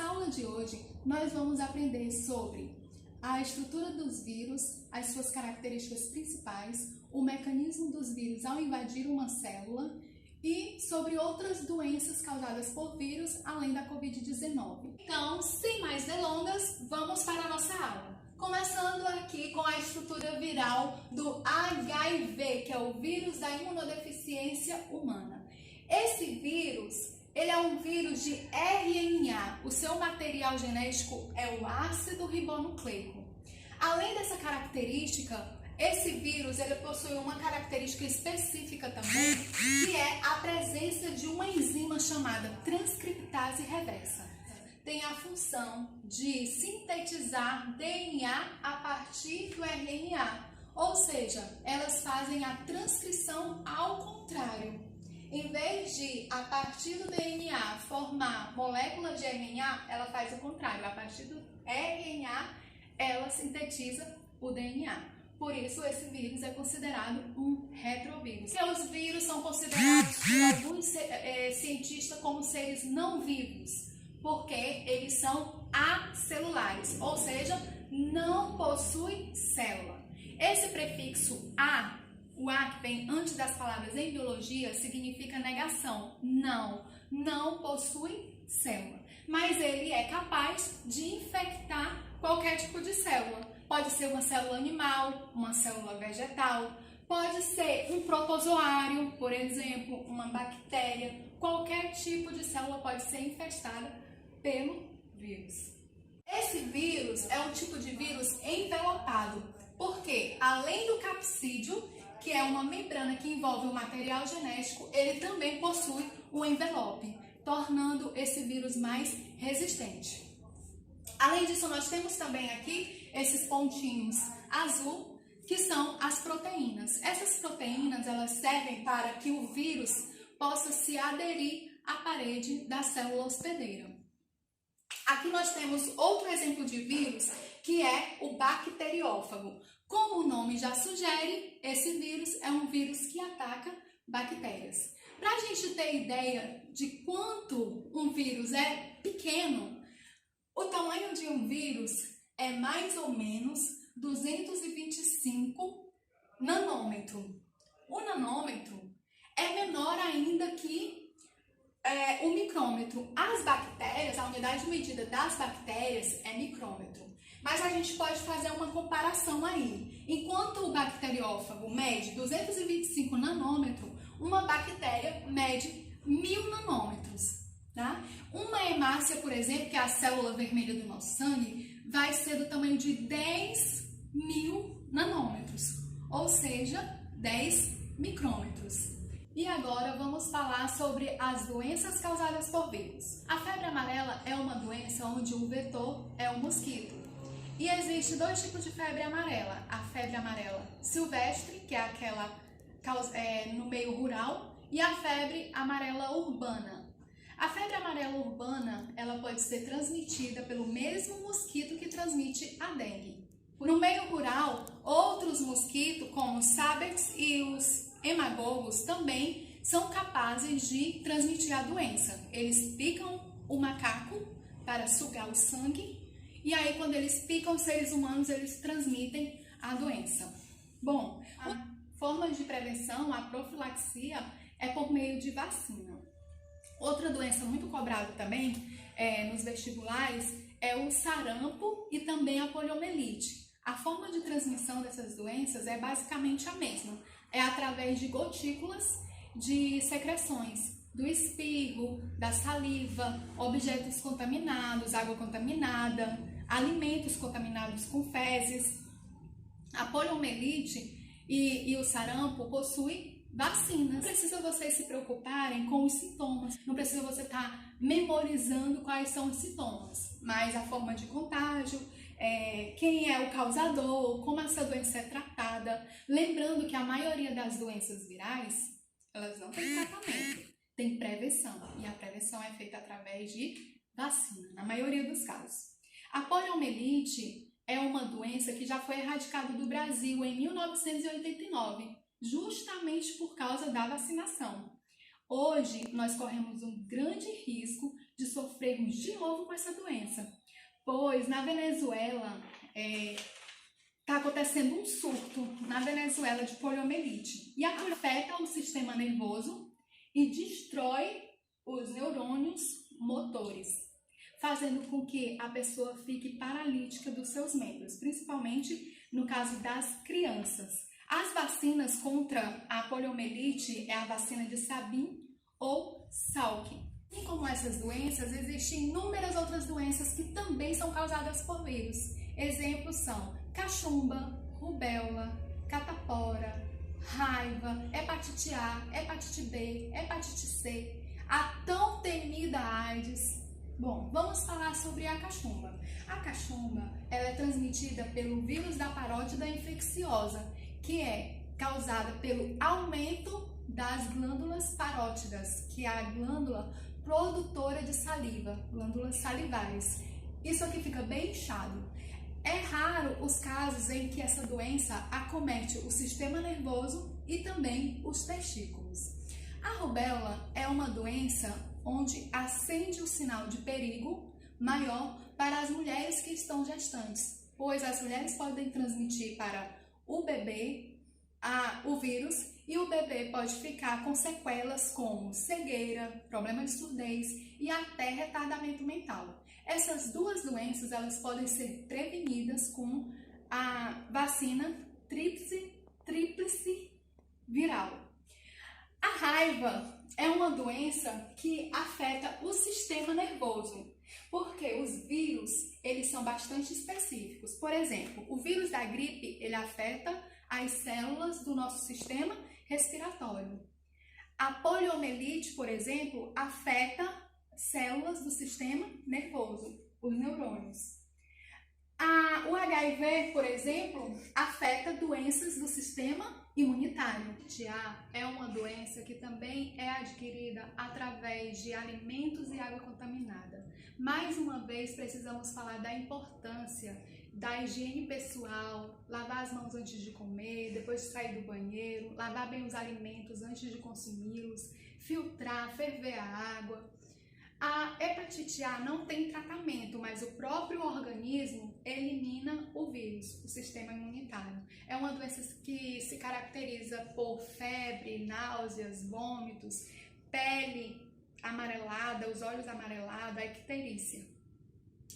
aula de hoje, nós vamos aprender sobre a estrutura dos vírus, as suas características principais, o mecanismo dos vírus ao invadir uma célula e sobre outras doenças causadas por vírus, além da Covid-19. Então, sem mais delongas, vamos para a nossa aula. Começando aqui com a estrutura viral do HIV, que é o vírus da imunodeficiência humana. Esse vírus, ele é um vírus de RNA. O seu material genético é o ácido ribonucleico. Além dessa característica, esse vírus ele possui uma característica específica também, que é a presença de uma enzima chamada transcriptase reversa. Tem a função de sintetizar DNA a partir do RNA, ou seja, elas fazem a transcrição ao contrário. Em vez de, a partir do DNA, formar moléculas de RNA, ela faz o contrário. A partir do RNA, ela sintetiza o DNA. Por isso, esse vírus é considerado um retrovírus. E os vírus são considerados por alguns cientistas como seres não vivos, porque eles são acelulares, ou seja, não possuem célula. Esse prefixo A, o A que vem antes das palavras em biologia, significa negação. Não possui célula. Mas ele é capaz de infectar qualquer tipo de célula. Pode ser uma célula animal, uma célula vegetal, pode ser um protozoário, por exemplo, uma bactéria. Qualquer tipo de célula pode ser infestada pelo vírus. Esse vírus é um tipo de vírus envelopado, porque além do capsídeo, que é uma membrana que envolve o material genético, ele também possui um envelope, tornando esse vírus mais resistente. Além disso, nós temos também aqui esses pontinhos azul, que são as proteínas. Essas proteínas, elas servem para que o vírus possa se aderir à parede da célula hospedeira. Aqui nós temos outro exemplo de vírus, que é o bacteriófago. Como o nome já sugere, esse vírus é um vírus que ataca bactérias. Para a gente ter ideia de quanto um vírus é pequeno, o tamanho de um vírus é mais ou menos 225 nanômetros. O nanômetro é menor ainda que o micrômetro. As bactérias, a unidade de medida das bactérias é micrômetro. Mas a gente pode fazer uma comparação aí. Enquanto o bacteriófago mede 225 nanômetros, uma bactéria mede 1000 nanômetros. Tá? Uma hemácia, por exemplo, que é a célula vermelha do nosso sangue, vai ser do tamanho de 10.000 nanômetros, ou seja, 10 micrômetros. E agora vamos falar sobre as doenças causadas por vírus. A febre amarela é uma doença onde o vetor é o mosquito. E existe dois tipos de febre amarela. A febre amarela silvestre, que é aquela no meio rural, e a febre amarela urbana. A febre amarela urbana, ela pode ser transmitida pelo mesmo mosquito que transmite a dengue. No meio rural, outros mosquitos, como os sábex e os hemagogos, também são capazes de transmitir a doença. Eles picam o macaco para sugar o sangue, e aí quando eles picam os seres humanos, eles transmitem a doença. Bom, a forma de prevenção, a profilaxia, é por meio de vacina. Outra doença muito cobrada também nos vestibulares é o sarampo e também a poliomielite. A forma de transmissão dessas doenças é basicamente a mesma. É através de gotículas de secreções, do espirro, da saliva, objetos contaminados, água contaminada, alimentos contaminados com fezes. A poliomielite e o sarampo possuem vacinas. Não precisa vocês se preocuparem com os sintomas, não precisa você estar memorizando quais são os sintomas, mas a forma de contágio, quem é o causador, como essa doença é tratada. Lembrando que a maioria das doenças virais, elas não têm tratamento, tem prevenção, e a prevenção é feita através de vacina, na maioria dos casos. A poliomielite é uma doença que já foi erradicada do Brasil em 1989, justamente por causa da vacinação. Hoje, nós corremos um grande risco de sofrermos de novo com essa doença, pois na Venezuela está acontecendo um surto na Venezuela de poliomielite e afeta o sistema nervoso e destrói os neurônios motores, fazendo com que a pessoa fique paralítica dos seus membros, principalmente no caso das crianças. As vacinas contra a poliomielite é a vacina de Sabin ou Salk. E como essas doenças, existem inúmeras outras doenças que também são causadas por vírus. Exemplos são cachumba, rubéola, catapora, raiva, hepatite A, hepatite B, hepatite C, a tão temida AIDS. Bom, vamos falar sobre a cachumba. A cachumba, ela é transmitida pelo vírus da parótida infecciosa, que é causada pelo aumento das glândulas parótidas, que é a glândula produtora de saliva, glândulas salivares. Isso aqui fica bem inchado. É raro os casos em que essa doença acomete o sistema nervoso e também os testículos. A rubéola é uma doença onde acende o sinal de perigo maior para as mulheres que estão gestantes, pois as mulheres podem transmitir para o bebê o vírus e o bebê pode ficar com sequelas como cegueira, problema de surdez e até retardamento mental. Essas duas doenças elas podem ser prevenidas com a vacina tríplice viral. A raiva é uma doença que afeta o sistema nervoso, porque os vírus, eles são bastante específicos. Por exemplo, o vírus da gripe, ele afeta as células do nosso sistema respiratório. A poliomielite, por exemplo, afeta células do sistema nervoso, os neurônios. O HIV, por exemplo, afeta doenças do sistema imunitário. A é uma doença que também é adquirida através de alimentos e água contaminada. Mais uma vez, precisamos falar da importância da higiene pessoal, lavar as mãos antes de comer, depois de sair do banheiro, lavar bem os alimentos antes de consumi-los, filtrar, ferver a água. A hepatite A não tem tratamento, mas o próprio organismo elimina o vírus, o sistema imunitário. É uma doença que se caracteriza por febre, náuseas, vômitos, pele amarelada, os olhos amarelados, a icterícia.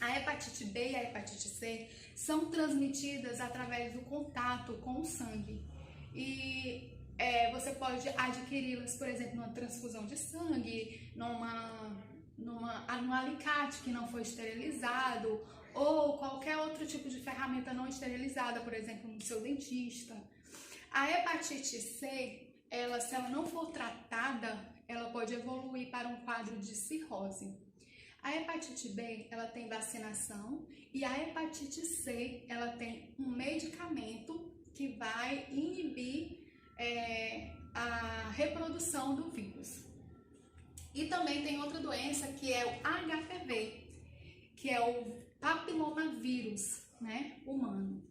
A hepatite B e a hepatite C são transmitidas através do contato com o sangue. E você pode adquiri-las, por exemplo, numa transfusão de sangue, num alicate que não foi esterilizado ou qualquer outro tipo de ferramenta não esterilizada, por exemplo, no seu dentista. A hepatite C, se ela não for tratada, ela pode evoluir para um quadro de cirrose. A hepatite B, ela tem vacinação e a hepatite C, ela tem um medicamento que vai inibir a reprodução do vírus. E também tem outra doença que é o HPV, que é o papilomavírus, humano.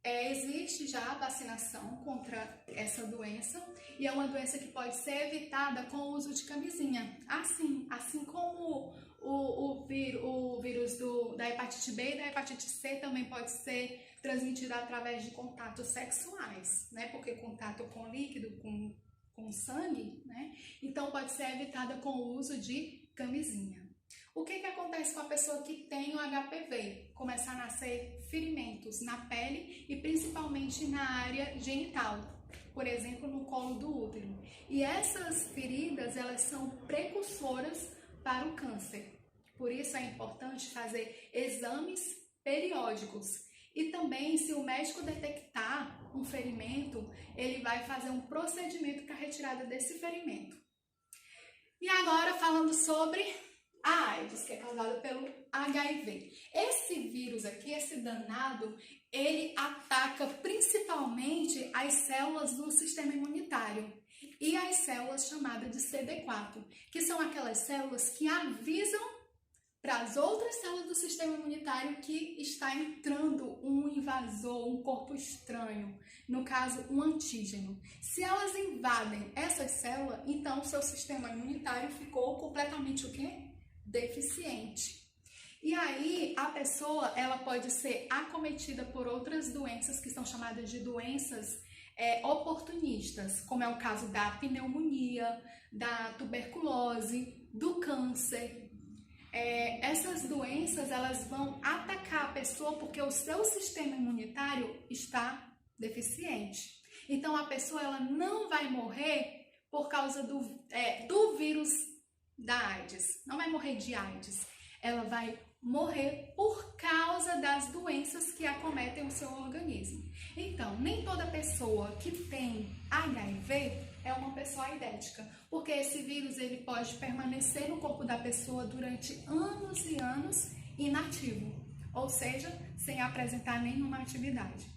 Existe já a vacinação contra essa doença e é uma doença que pode ser evitada com o uso de camisinha. Assim como o vírus da hepatite B e da hepatite C também pode ser transmitido através de contatos sexuais, porque contato com líquido, com sangue, então pode ser evitada com o uso de camisinha. O que acontece com a pessoa que tem o HPV? Começa a nascer ferimentos na pele e principalmente na área genital, por exemplo, no colo do útero. E essas feridas, elas são precursoras para o câncer. Por isso é importante fazer exames periódicos. E também, se o médico detectar um ferimento, ele vai fazer um procedimento para a retirada desse ferimento. E agora falando sobre a AIDS, que é causada pelo HIV. Esse vírus aqui, esse danado, ele ataca principalmente as células do sistema imunitário e as células chamadas de CD4, que são aquelas células que avisam para as outras células do sistema imunitário que está entrando um invasor, um corpo estranho, no caso, um antígeno. Se elas invadem essas células, então o seu sistema imunitário ficou completamente o quê? Deficiente. E aí, a pessoa, ela pode ser acometida por outras doenças que são chamadas de doenças oportunistas, como é o caso da pneumonia, da tuberculose, do câncer. Essas doenças, elas vão atacar a pessoa porque o seu sistema imunitário está deficiente. Então, a pessoa, ela não vai morrer por causa do vírus da AIDS, não vai morrer de AIDS, ela vai morrer por causa das doenças que acometem o seu organismo. Então, nem toda pessoa que tem HIV é uma pessoa aidética, porque esse vírus ele pode permanecer no corpo da pessoa durante anos e anos inativo, ou seja, sem apresentar nenhuma atividade.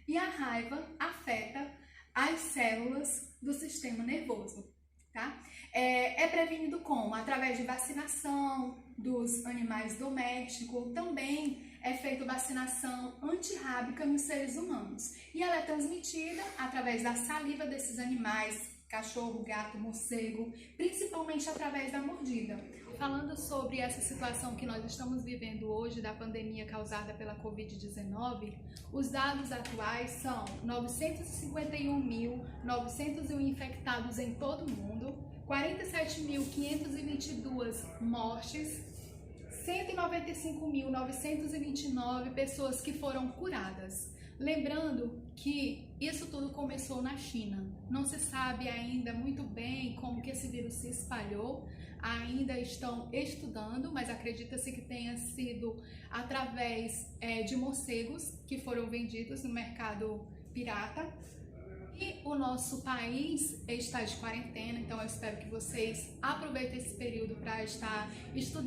E a raiva afeta as células do sistema nervoso, tá? É prevenido como? Através de vacinação dos animais domésticos, também é feita vacinação antirrábica nos seres humanos. E ela é transmitida através da saliva desses animais, cachorro, gato, morcego, principalmente através da mordida. Falando sobre essa situação que nós estamos vivendo hoje da pandemia causada pela Covid-19, os dados atuais são 951.901 infectados em todo o mundo, 47.522 mortes, 195.929 pessoas que foram curadas. Lembrando que isso tudo começou na China. Não se sabe ainda muito bem como que esse vírus se espalhou, ainda estão estudando, mas acredita-se que tenha sido através de morcegos que foram vendidos no mercado pirata. E o nosso país está de quarentena, então eu espero que vocês aproveitem esse período para estar estudando.